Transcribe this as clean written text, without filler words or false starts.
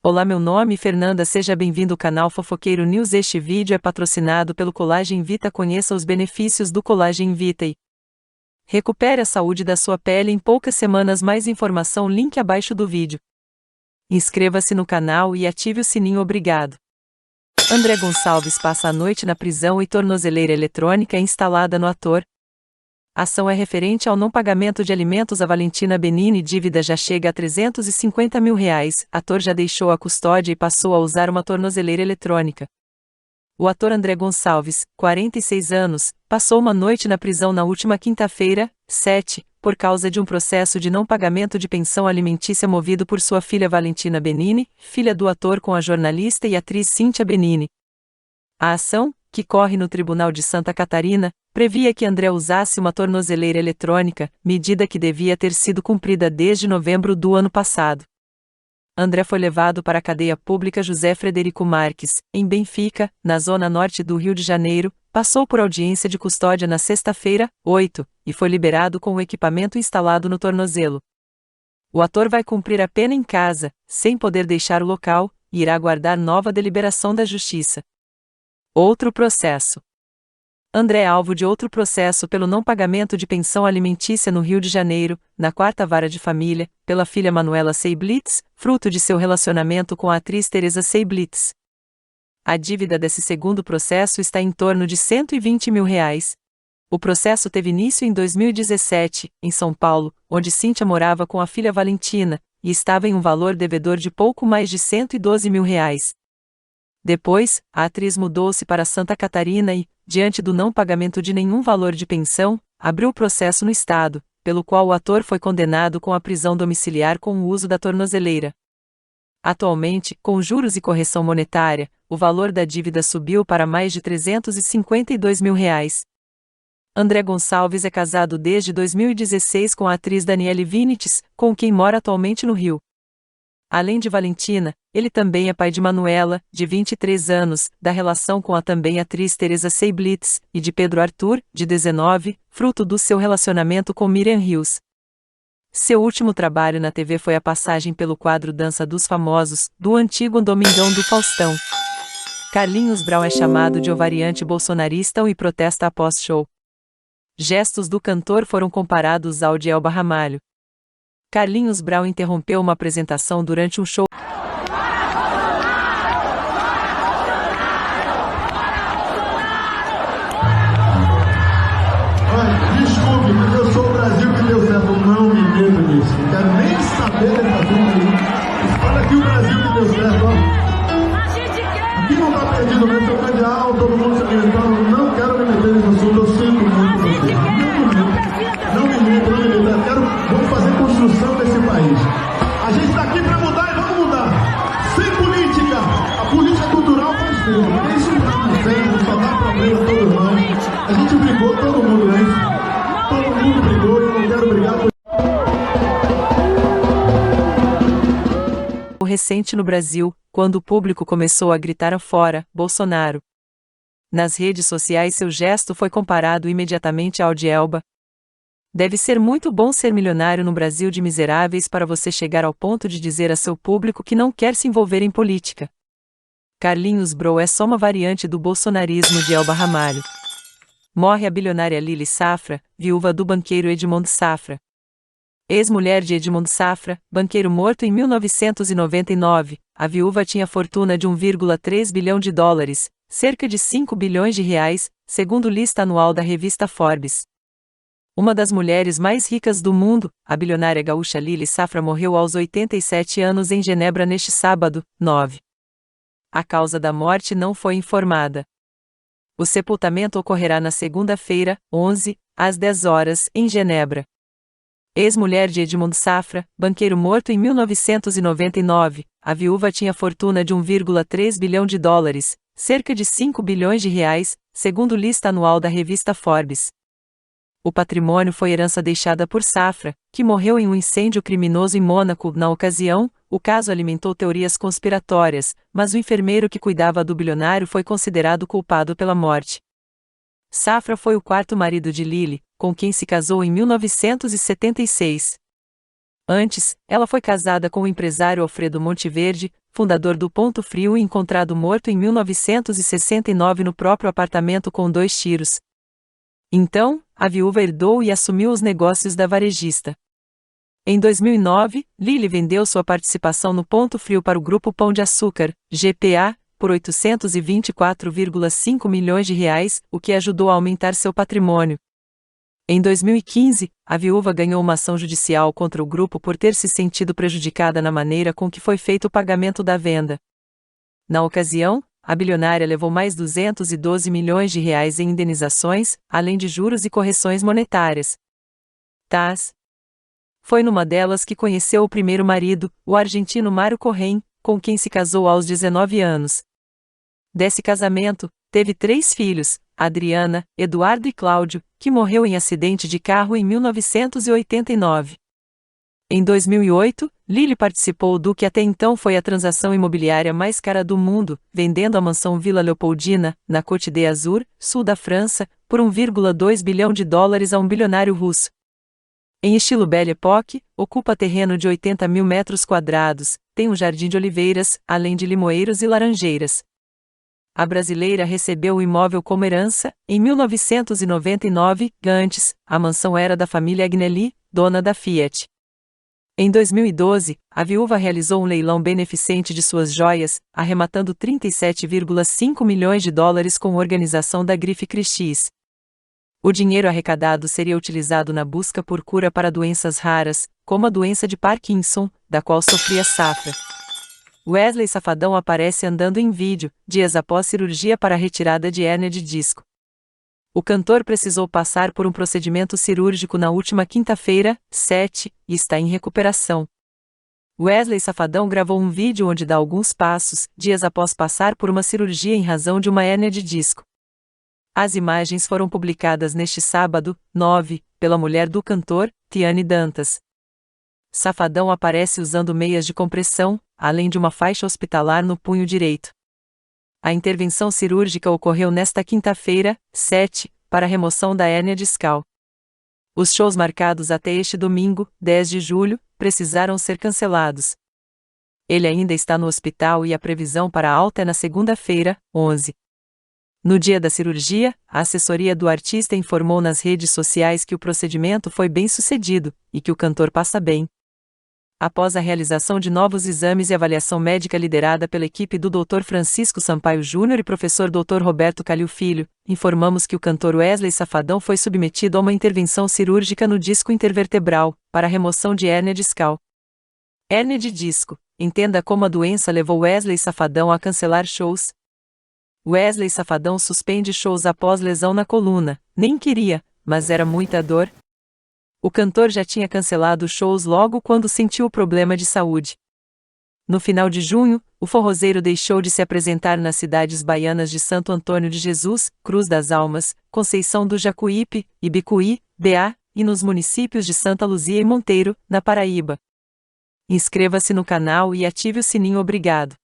Olá, meu nome é Fernanda, seja bem-vindo ao canal Fofoqueiro News. Este vídeo é patrocinado pelo Collagen Vita. Conheça os benefícios do Collagen Vita e recupere a saúde da sua pele em poucas semanas. Mais informação, link abaixo do vídeo. Inscreva-se no canal e ative o sininho. Obrigado. André Gonçalves passa a noite na prisão e tornozeleira eletrônica é instalada no ator. A ação é referente ao não pagamento de alimentos a Valentina Benini. Dívida já chega a R$350 mil. Ator já deixou a custódia e passou a usar uma tornozeleira eletrônica. O ator André Gonçalves, 46 anos, passou uma noite na prisão na última quinta-feira, 7, por causa de um processo de não pagamento de pensão alimentícia movido por sua filha Valentina Benini, filha do ator, com a jornalista e atriz Cíntia Benini. A ação, que corre no Tribunal de Santa Catarina, previa que André usasse uma tornozeleira eletrônica, medida que devia ter sido cumprida desde novembro do ano passado. André foi levado para a cadeia pública José Frederico Marques, em Benfica, na zona norte do Rio de Janeiro, passou por audiência de custódia na sexta-feira, 8, e foi liberado com o equipamento instalado no tornozelo. O ator vai cumprir a pena em casa, sem poder deixar o local, e irá aguardar nova deliberação da Justiça. Outro processo. André é alvo de outro processo pelo não pagamento de pensão alimentícia no Rio de Janeiro, na 4ª Vara de Família, pela filha Manuela Seiblitz, fruto de seu relacionamento com a atriz Teresa Seiblitz. A dívida desse segundo processo está em torno de R$120 mil. O processo teve início em 2017, em São Paulo, onde Cíntia morava com a filha Valentina, e estava em um valor devedor de pouco mais de R$112 mil. Depois, a atriz mudou-se para Santa Catarina e, diante do não pagamento de nenhum valor de pensão, abriu processo no estado, pelo qual o ator foi condenado com a prisão domiciliar com o uso da tornozeleira. Atualmente, com juros e correção monetária, o valor da dívida subiu para mais de R$352 mil. André Gonçalves é casado desde 2016 com a atriz Daniele Vinitz, com quem mora atualmente no Rio. Além de Valentina, ele também é pai de Manuela, de 23 anos, da relação com a também atriz Teresa Seiblitz, e de Pedro Arthur, de 19, fruto do seu relacionamento com Miriam Rios. Seu último trabalho na TV foi a passagem pelo quadro Dança dos Famosos, do antigo Domingão do Faustão. Carlinhos Brown é chamado de ovariante bolsonarista e protesta após show. Gestos do cantor foram comparados ao de Elba Ramalho. Carlinhos Brown interrompeu uma apresentação durante um show. Desculpe, porque eu sou o Brasil que deu certo. Não me meto nisso. Não quero nem saber dessa turma aí. Olha aqui o Brasil que deu certo, ó. Aqui não tá perdido mesmo, seu candidato, todo mundo se alimentando. Não quero me meter nesse assunto, eu sinto muito pra você. Não me meto. Vamos fazer construção desse país. A gente está aqui para mudar e vamos mudar. Sem política. A política cultural faz tudo. Porque isso não dá certo, só dá problema todo mundo. A gente brigou, todo mundo, né? Todo mundo brigou e eu não quero brigar por... O recente no Brasil, quando o público começou a gritar fora Bolsonaro. Nas redes sociais, seu gesto foi comparado imediatamente ao de Elba. Deve ser muito bom ser milionário no Brasil de miseráveis para você chegar ao ponto de dizer a seu público que não quer se envolver em política. Carlinhos Brown é só uma variante do bolsonarismo de Elba Ramalho. Morre a bilionária Lili Safra, viúva do banqueiro Edmundo Safra. Ex-mulher de Edmundo Safra, banqueiro morto em 1999, a viúva tinha fortuna de 1,3 bilhão de dólares, cerca de 5 bilhões de reais, segundo lista anual da revista Forbes. Uma das mulheres mais ricas do mundo, a bilionária gaúcha Lili Safra morreu aos 87 anos em Genebra neste sábado, 9. A causa da morte não foi informada. O sepultamento ocorrerá na segunda-feira, 11, às 10 horas, em Genebra. Ex-mulher de Edmundo Safra, banqueiro morto em 1999, a viúva tinha fortuna de 1,3 bilhão de dólares, cerca de 5 bilhões de reais, segundo lista anual da revista Forbes. O patrimônio foi herança deixada por Safra, que morreu em um incêndio criminoso em Mônaco. Na ocasião, o caso alimentou teorias conspiratórias, mas o enfermeiro que cuidava do bilionário foi considerado culpado pela morte. Safra foi o quarto marido de Lili, com quem se casou em 1976. Antes, ela foi casada com o empresário Alfredo Monteverde, fundador do Ponto Frio e encontrado morto em 1969 no próprio apartamento com 2 tiros. Então, a viúva herdou e assumiu os negócios da varejista. Em 2009, Lily vendeu sua participação no Ponto Frio para o Grupo Pão de Açúcar, GPA, por R$ 824,5 milhões, o que ajudou a aumentar seu patrimônio. Em 2015, a viúva ganhou uma ação judicial contra o grupo por ter se sentido prejudicada na maneira com que foi feito o pagamento da venda. Na ocasião, a bilionária levou mais R$ 212 milhões em indenizações, além de juros e correções monetárias. Foi numa delas que conheceu o primeiro marido, o argentino Mário Corrêa, com quem se casou aos 19 anos. Desse casamento, teve 3 filhos, Adriana, Eduardo e Cláudio, que morreu em acidente de carro em 1989. Em 2008, Lily participou do que até então foi a transação imobiliária mais cara do mundo, vendendo a mansão Vila Leopoldina, na Côte d'Azur, sul da França, por $1,2 bilhão a um bilionário russo. Em estilo Belle Époque, ocupa terreno de 80 mil metros quadrados, tem um jardim de oliveiras, além de limoeiros e laranjeiras. A brasileira recebeu o imóvel como herança, em 1999, antes, a mansão era da família Agnelli, dona da Fiat. Em 2012, a viúva realizou um leilão beneficente de suas joias, arrematando $37,5 milhões com a organização da Grife Christie's. O dinheiro arrecadado seria utilizado na busca por cura para doenças raras, como a doença de Parkinson, da qual sofria Safra. Wesley Safadão aparece andando em vídeo, dias após cirurgia para a retirada de hérnia de disco. O cantor precisou passar por um procedimento cirúrgico na última quinta-feira, 7, e está em recuperação. Wesley Safadão gravou um vídeo onde dá alguns passos, dias após passar por uma cirurgia em razão de uma hérnia de disco. As imagens foram publicadas neste sábado, 9, pela mulher do cantor, Tiane Dantas. Safadão aparece usando meias de compressão, além de uma faixa hospitalar no punho direito. A intervenção cirúrgica ocorreu nesta quinta-feira, 7, para a remoção da hérnia discal. Os shows marcados até este domingo, 10 de julho, precisaram ser cancelados. Ele ainda está no hospital e a previsão para a alta é na segunda-feira, 11. No dia da cirurgia, a assessoria do artista informou nas redes sociais que o procedimento foi bem sucedido, e que o cantor passa bem. Após a realização de novos exames e avaliação médica liderada pela equipe do Dr. Francisco Sampaio Júnior e professor Dr. Roberto Calil Filho, informamos que o cantor Wesley Safadão foi submetido a uma intervenção cirúrgica no disco intervertebral, para a remoção de hérnia discal. Hérnia de disco, entenda como a doença levou Wesley Safadão a cancelar shows. Wesley Safadão suspende shows após lesão na coluna, nem queria, mas era muita dor. O cantor já tinha cancelado shows logo quando sentiu o problema de saúde. No final de junho, o forrozeiro deixou de se apresentar nas cidades baianas de Santo Antônio de Jesus, Cruz das Almas, Conceição do Jacuípe, Ibicuí, BA, e nos municípios de Santa Luzia e Monteiro, na Paraíba. Inscreva-se no canal e ative o sininho. Obrigado.